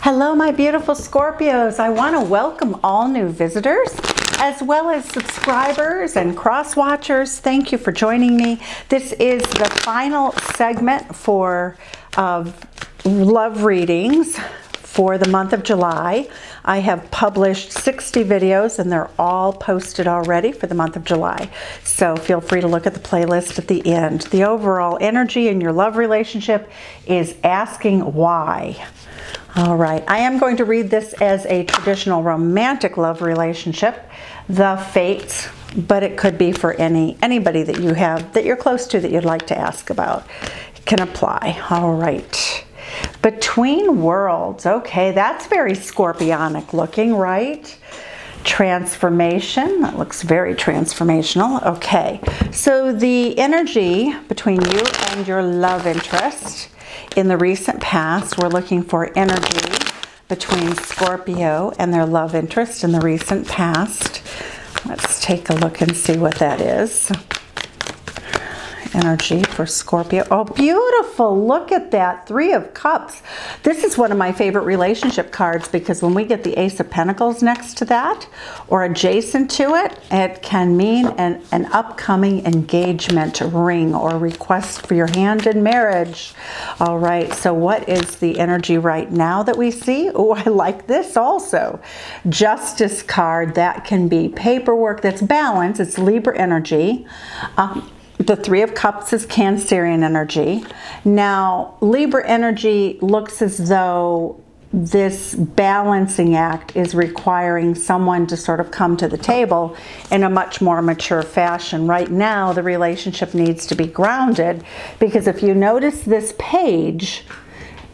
Hello, my beautiful Scorpios. I want to welcome all new visitors as well as subscribers and cross-watchers. Thank you for joining me. This is the final segment for love readings for the month of July. I have published 60 videos and they're all posted already for the month of July. So feel free to look at the playlist at the end. The overall energy in your love relationship is asking why. All right, I am going to read this as a traditional romantic love relationship, the fates, but it could be for anybody that you have, that you're close to, that you'd like to ask about. It can apply. All right. Between worlds. Okay, that's very scorpionic looking, right? Transformation. That looks very transformational. Okay, so the energy between you and your love interest in the recent past, we're looking for energy between Scorpio and their love interest in the recent past. Let's take a look and see what that is. Energy for Scorpio. Oh, beautiful. Look at that. 3 of Cups. This is one of my favorite relationship cards because when we get the Ace of Pentacles next to that or adjacent to it, it can mean an upcoming engagement ring or request for your hand in marriage. All right. So what is the energy right now that we see? Oh, I like this also. Justice card. That can be paperwork that's balanced. It's Libra energy. The 3 of Cups is Cancerian energy. Now, Libra energy looks as though this balancing act is requiring someone to sort of come to the table in a much more mature fashion. Right now, the relationship needs to be grounded because if you notice this page,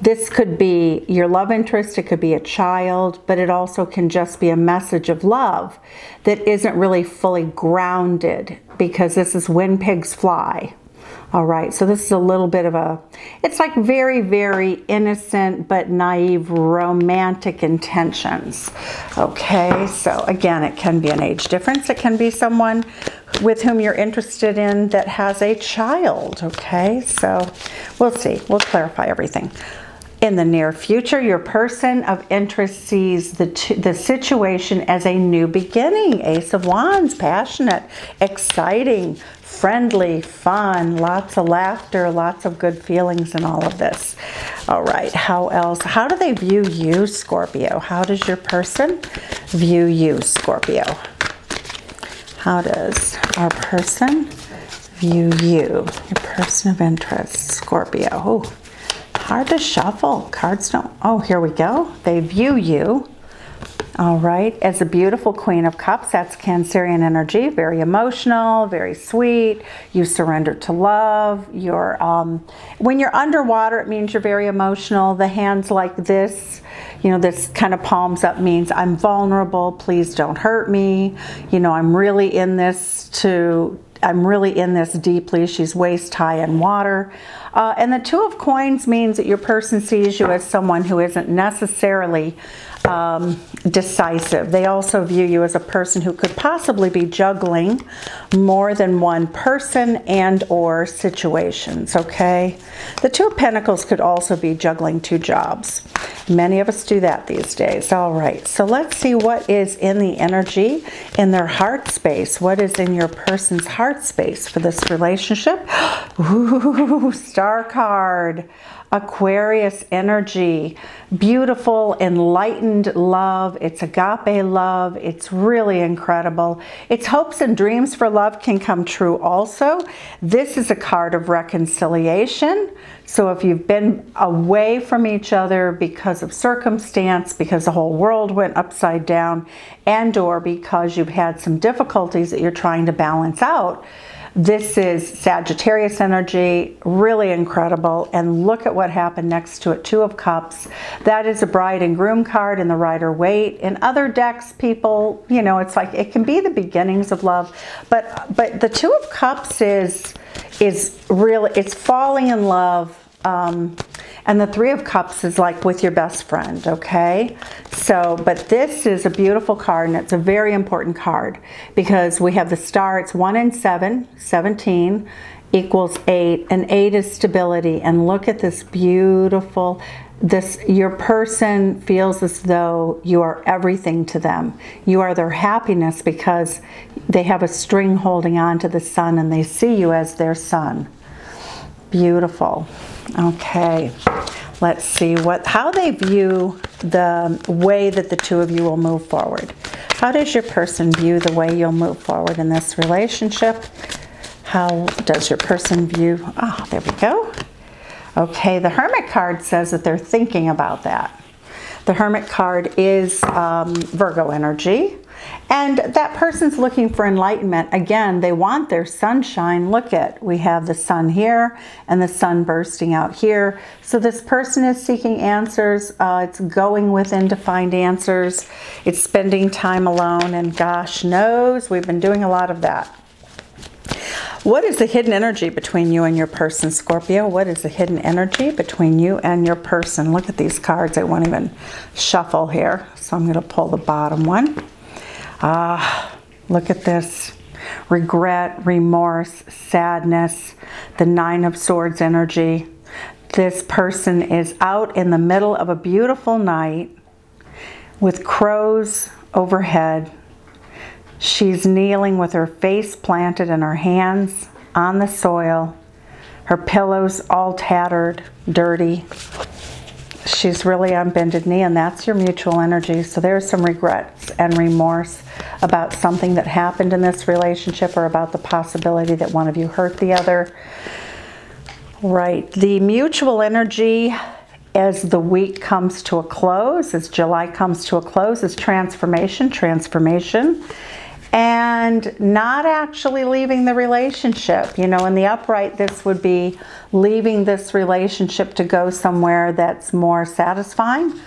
this could be your love interest, it could be a child, but it also can just be a message of love that isn't really fully grounded because this is when pigs fly. All right, so this is a little bit of it's like very, very innocent but naive romantic intentions. Okay, so again, it can be an age difference. It can be someone with whom you're interested in that has a child. Okay, so we'll see. We'll clarify everything. In the near future, your person of interest sees the situation as a new beginning. Ace of Wands, passionate, exciting, friendly, fun, lots of laughter, lots of good feelings in all of this. All right, how else? How do they view you, Scorpio? How does your person view you, Scorpio? How does our person view you, your person of interest, Scorpio? Oh. Hard to shuffle. Cards don't. Oh, here we go. They view you, all right, as a beautiful Queen of Cups. That's Cancerian energy. Very emotional, very sweet. You surrender to love. You're when you're underwater, it means you're very emotional. The hands like this, you know, this kind of palms up means I'm vulnerable. Please don't hurt me. You know, I'm really in this deeply. She's waist high in water. And the 2 of Coins means that your person sees you as someone who isn't necessarily decisive. They also view you as a person who could possibly be juggling more than one person and or situations, okay? The 2 of Pentacles could also be juggling 2 jobs. Many of us do that these days. All right, so let's see what is in the energy in their heart space. What is in your person's heart space for this relationship? Ooh, Star card. Aquarius energy, beautiful, enlightened love. It's agape love. It's really incredible. Its hopes and dreams for love can come true also. This is a card of reconciliation. So if you've been away from each other because of circumstance, because the whole world went upside down, and or because you've had some difficulties that you're trying to balance out, this is Sagittarius energy, really incredible. And look at what happened next to it, 2 of Cups. That is a bride and groom card in the Rider-Waite. In other decks, people, you know, it's like it can be the beginnings of love. But the 2 of Cups is really, it's falling in love. And the 3 of Cups is like with your best friend, okay? So, but this is a beautiful card, and it's a very important card because we have the star. It's 1 and 7, 17 equals 8, and 8 is stability. And look at this beautiful your person feels as though you are everything to them. You are their happiness because they have a string holding on to the sun and they see you as their sun. Beautiful. Okay, let's see how they view the way that the two of you will move forward. How does your person view the way you'll move forward in this relationship? How does your person view, oh, there we go. Okay, the Hermit card says that they're thinking about that. The Hermit card is Virgo energy. And that person's looking for enlightenment. Again, they want their sunshine. Look at, we have the sun here and the sun bursting out here. So this person is seeking answers. It's going within to find answers. It's spending time alone. And gosh knows, we've been doing a lot of that. What is the hidden energy between you and your person, Scorpio? What is the hidden energy between you and your person? Look at these cards. I won't even shuffle here. So I'm going to pull the bottom one. Look at this. Regret, remorse, sadness, the Nine of Swords energy. This person is out in the middle of a beautiful night with crows overhead. She's kneeling with her face planted and her hands on the soil. Her pillows all tattered, dirty. She's really on bended knee, and that's your mutual energy. So there's some regrets and remorse about something that happened in this relationship or about the possibility that one of you hurt the other. Right. The mutual energy as the week comes to a close, as July comes to a close, is transformation, transformation. And not actually leaving the relationship. You know, in the upright, this would be leaving this relationship to go somewhere that's more satisfying.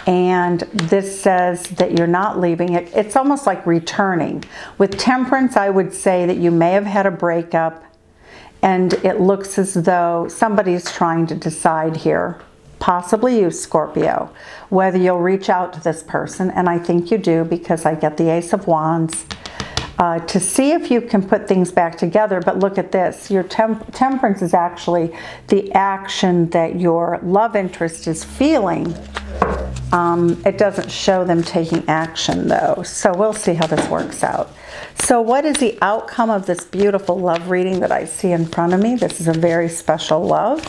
And this says that you're not leaving it. It's almost like returning. With Temperance, I would say that you may have had a breakup and it looks as though somebody's trying to decide here, possibly you, Scorpio, whether you'll reach out to this person. And I think you do, because I get the Ace of Wands. To see if you can put things back together. But look at this. Your temperance is actually the action that your love interest is feeling. It doesn't show them taking action, though. So we'll see how this works out. So what is the outcome of this beautiful love reading that I see in front of me? This is a very special love.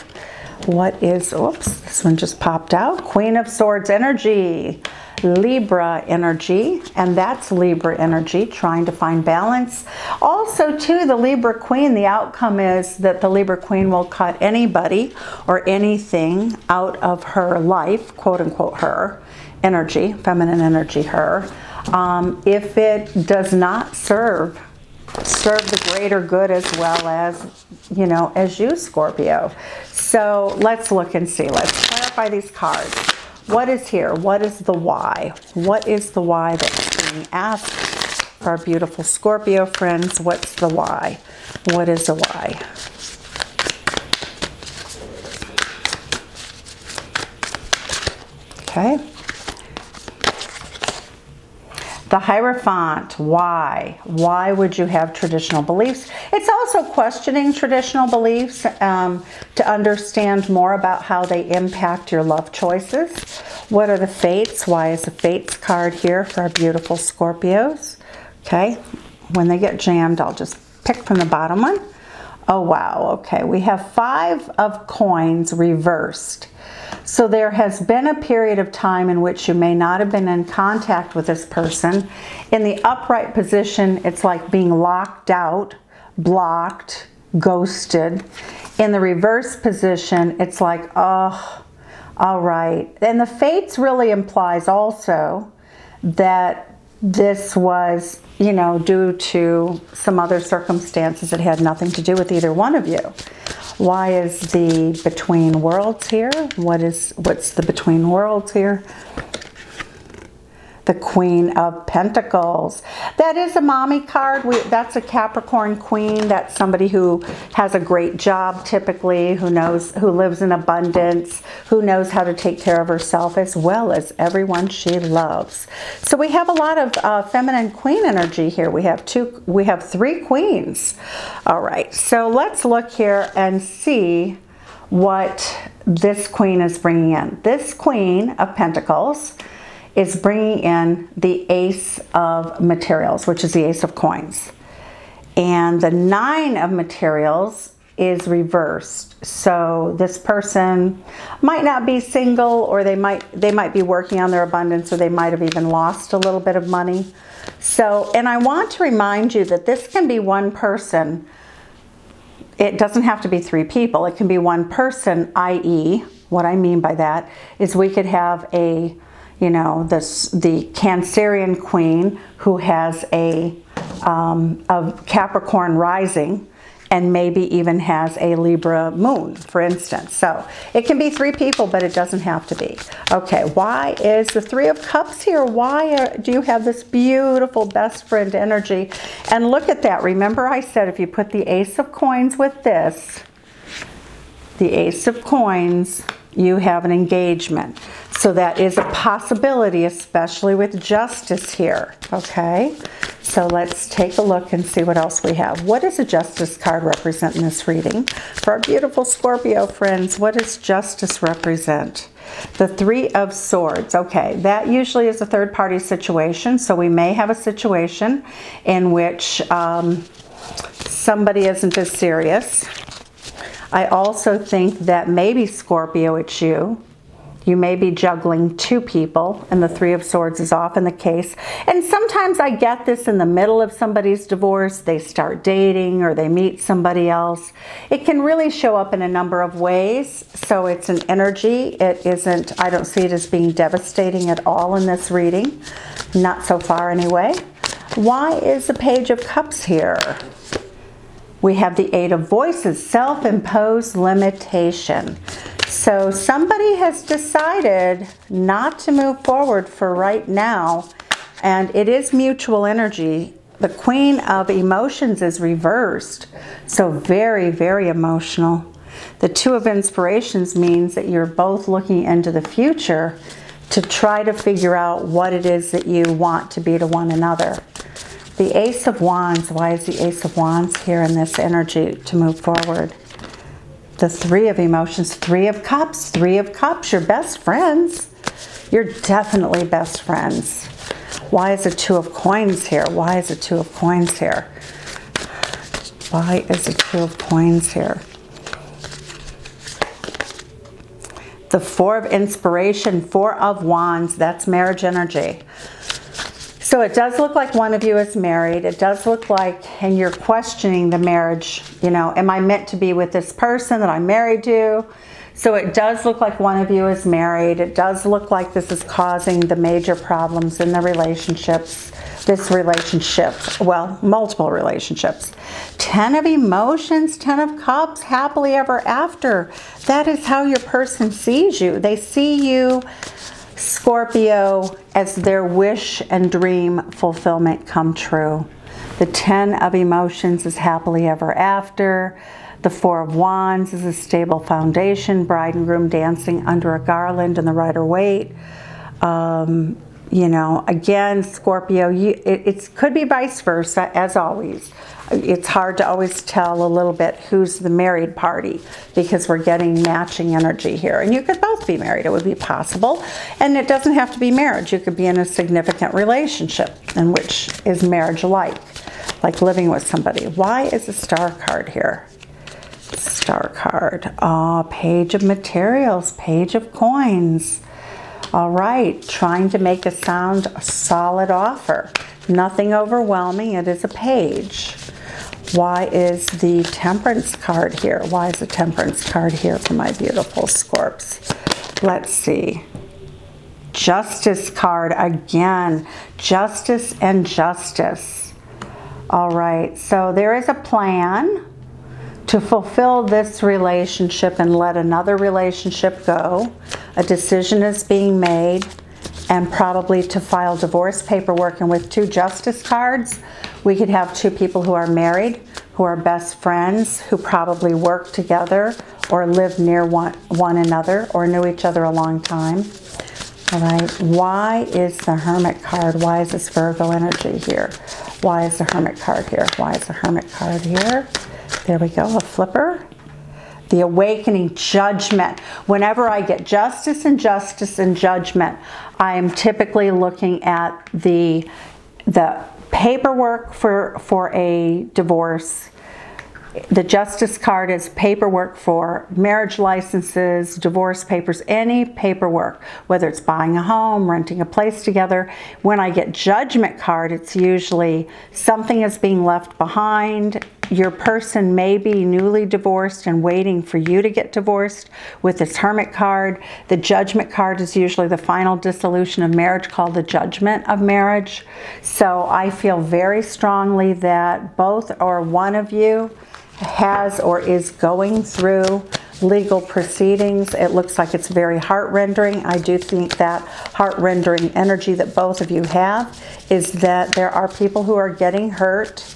What is, oops, this one just popped out. Queen of Swords energy. Libra energy, and that's Libra energy, trying to find balance. Also, too, the Libra Queen, the outcome is that the Libra Queen will cut anybody or anything out of her life, quote unquote her energy, feminine energy, her, if it does not serve the greater good as well as, you know, as you, Scorpio. So let's look and see. Let's clarify these cards. What is here? What is the why? What is the why that's being asked for our beautiful Scorpio friends? What's the why? What is the why? Okay. The Hierophant, why? Why would you have traditional beliefs? It's also questioning traditional beliefs to understand more about how they impact your love choices. What are the fates? Why is the fates card here for our beautiful Scorpios? Okay, when they get jammed, I'll just pick from the bottom one. Oh, wow, okay. We have 5 of coins reversed. So there has been a period of time in which you may not have been in contact with this person. In the upright position, it's like being locked out, blocked, ghosted. In the reverse position, it's like, oh, all right. And the fates really implies also that this was, you know, due to some other circumstances that had nothing to do with either one of you. Why is the between worlds here? What's the between worlds here? The Queen of Pentacles. That is a mommy card. That's a Capricorn queen. That's somebody who has a great job typically, who lives in abundance, who knows how to take care of herself as well as everyone she loves. So we have a lot of feminine queen energy here. We have 3 queens. All right, so let's look here and see what this queen is bringing in. This Queen of Pentacles is bringing in the Ace of Materials, which is the Ace of Coins. And the Nine of Materials is reversed. So this person might not be single, or they might be working on their abundance, or they might have even lost a little bit of money. So, and I want to remind you that this can be one person. It doesn't have to be three people. It can be one person, i.e., what I mean by that is we could have a, you know, the Cancerian Queen who has a Capricorn rising, and maybe even has a Libra moon, for instance. So it can be three people, but it doesn't have to be. Okay, why is the Three of Cups here? Why do you have this beautiful best friend energy? And look at that. Remember I said if you put the Ace of Coins with this, the Ace of Coins, you have an engagement. So that is a possibility, especially with Justice here, okay? So let's take a look and see what else we have. What does a Justice card represent in this reading? For our beautiful Scorpio friends, what does Justice represent? The Three of Swords. Okay, that usually is a third-party situation, so we may have a situation in which somebody isn't as serious. I also think that maybe, Scorpio, it's you. You may be juggling two people, and the Three of Swords is often the case. And sometimes I get this in the middle of somebody's divorce. They start dating or they meet somebody else. It can really show up in a number of ways. So it's an energy. It isn't, I don't see it as being devastating at all in this reading. Not so far anyway. Why is the Page of Cups here? We have the Eight of Voices, self-imposed limitation. So somebody has decided not to move forward for right now, and it is mutual energy. The Queen of Emotions is reversed, so very, very emotional. The Two of Inspirations means that you're both looking into the future to try to figure out what it is that you want to be to one another. The Ace of Wands, why is the Ace of Wands here in this energy to move forward? The Three of Emotions, Three of Cups, your best friends. You're definitely best friends. Why is the Two of Coins here? Why is the Two of Coins here? Why is the Two of Coins here? The Four of Inspiration, Four of Wands, that's marriage energy. So it does look like one of you is married. It does look like, and you're questioning the marriage, you know, am I meant to be with this person that I'm married to? So it does look like one of you is married. It does look like this is causing the major problems in the relationships. This relationship, well, multiple relationships. 10 of Emotions, 10 of Cups, happily ever after. That is how your person sees you. They see you, Scorpio, as their wish and dream fulfillment come true. The 10 of Emotions is happily ever after. The Four of Wands is a stable foundation, bride and groom dancing under a garland and the Rider-Waite. You know, again, Scorpio, it could be vice versa, as always. It's hard to always tell a little bit who's the married party because we're getting matching energy here. And you could both be married. It would be possible. And it doesn't have to be marriage. You could be in a significant relationship, in which is marriage-like, like living with somebody. Why is the Star card here? Star card. Oh, Page of Materials, Page of Coins. All right, trying to make a solid offer. Nothing overwhelming. It is a page. Why is the Temperance card here? Why is the Temperance card here for my beautiful Scorps? Let's see. Justice card again. Justice and Justice. All right, so there is a plan to fulfill this relationship and let another relationship go. A decision is being made, and probably to file divorce paperwork. And with two Justice cards, we could have two people who are married, who are best friends, who probably work together or live near one another or knew each other a long time. All right, why is the Hermit card? Why is this Virgo energy here? Why is the Hermit card here? Why is the Hermit card here? There we go, a flipper. The awakening, judgment. Whenever I get justice and justice and judgment, I am typically looking at the paperwork for a divorce. The justice card is paperwork for marriage licenses, divorce papers, any paperwork, whether it's buying a home, renting a place together. When I get judgment card, it's usually something is being left behind. Your person may be newly divorced and waiting for you to get divorced. With this hermit card, the judgment card is usually the final dissolution of marriage, called the judgment of marriage. So I feel very strongly that both or one of you has or is going through legal proceedings. It looks like it's very heart-rendering. I do think that heart-rendering energy that both of you have is that there are people who are getting hurt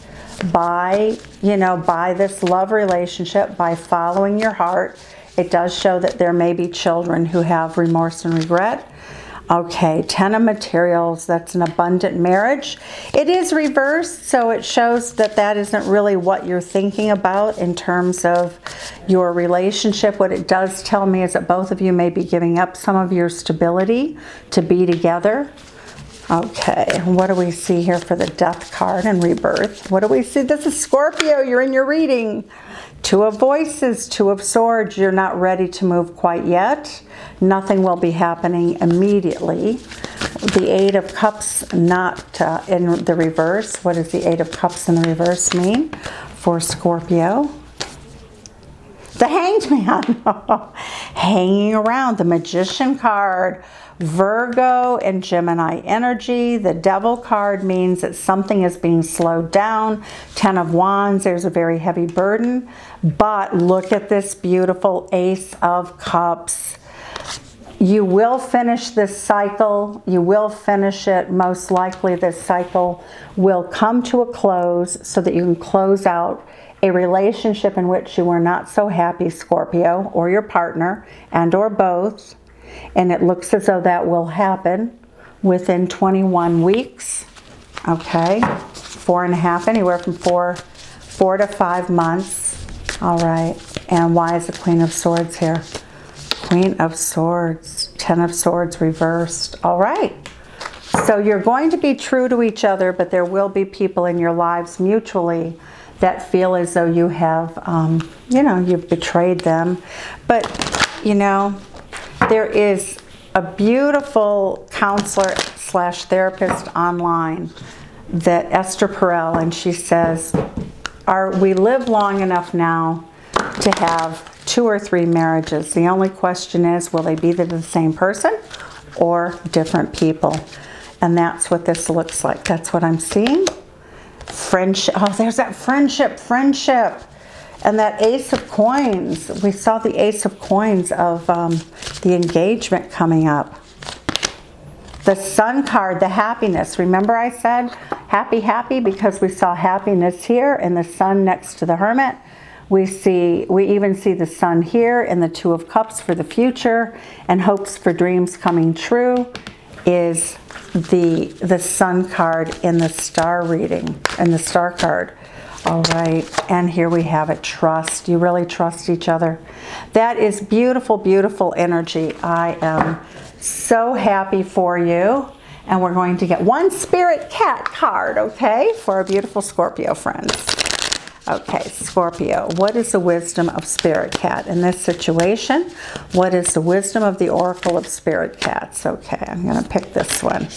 by, by this love relationship, by following your heart. It does show that there may be children who have remorse and regret. Okay, 10 of materials, that's an abundant marriage. It is reversed, so it shows that that isn't really what you're thinking about in terms of your relationship. What it does tell me is that both of you may be giving up some of your stability to be together. Okay, what do we see here for the death card and rebirth? What do we see? This is Scorpio, you're in your reading. Two of voices, two of swords, you're not ready to move quite yet. Nothing will be happening immediately. The Eight of Cups not in the reverse. What does the Eight of Cups in the reverse mean for Scorpio? The Hanged Man, hanging around. The Magician card, Virgo and Gemini energy. The Devil card means that something is being slowed down. 10 of Wands, there's a very heavy burden. But look at this beautiful Ace of Cups. You will finish this cycle. You will finish it. Most likely this cycle will come to a close so that you can close out a relationship in which you were not so happy, Scorpio, or your partner, and or both. And it looks as though that will happen within 21 weeks. Okay, 4.5, anywhere from four to 5 months. All right, and why is the Queen of Swords here? Queen of Swords, 10 of Swords reversed. All right, so you're going to be true to each other, but there will be people in your lives mutually that feel as though you have, you've betrayed them. But, there is a beautiful counselor / therapist online, that Esther Perel, and she says, we live long enough now to have 2 or 3 marriages. The only question is, will they be the same person or different people? And that's what this looks like. That's what I'm seeing. Friendship. Oh, there's that friendship. And that Ace of Coins. We saw the Ace of Coins of the engagement coming up. The Sun card, the happiness. Remember I said happy, because we saw happiness here and the Sun next to the Hermit. We even see the Sun here in the Two of Cups for the future, and hopes for dreams coming true is the Sun card in the star reading, and the Star card. All right, and here we have it, trust. You really trust each other. That is beautiful, beautiful energy. I am so happy for you. And we're going to get one Spirit Cat card, okay, for our beautiful Scorpio friends. Okay, Scorpio, what is the wisdom of Spirit Cat in this situation? What is the wisdom of the Oracle of Spirit Cats? Okay, I'm going to pick this one.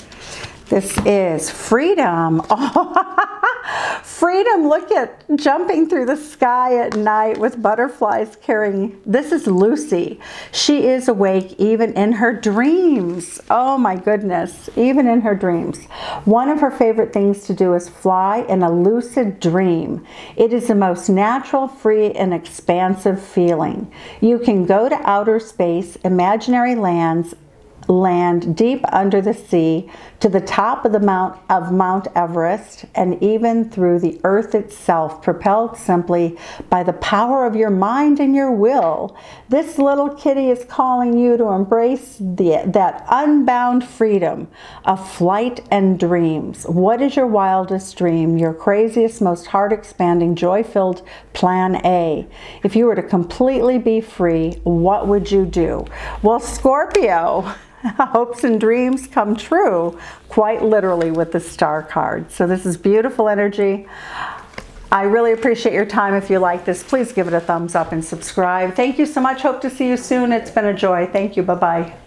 This is freedom. Oh, freedom, look at jumping through the sky at night with butterflies carrying. This is Lucy. She is awake even in her dreams. Oh my goodness, even in her dreams. One of her favorite things to do is fly in a lucid dream. It is the most natural, free, and expansive feeling. You can go to outer space, imaginary lands, land deep under the sea, to the top of the Mount Everest, and even through the earth itself, propelled simply by the power of your mind and your will. This little kitty is calling you to embrace that unbound freedom of flight and dreams. What is your wildest dream, your craziest, most heart-expanding, joy-filled plan A? If you were to completely be free, what would you do? Well, Scorpio, hopes and dreams come true, quite literally, with the star card. So this is beautiful energy. I really appreciate your time. If you like this, please give it a thumbs up and subscribe. Thank you so much. Hope to see you soon. It's been a joy. Thank you. Bye-bye.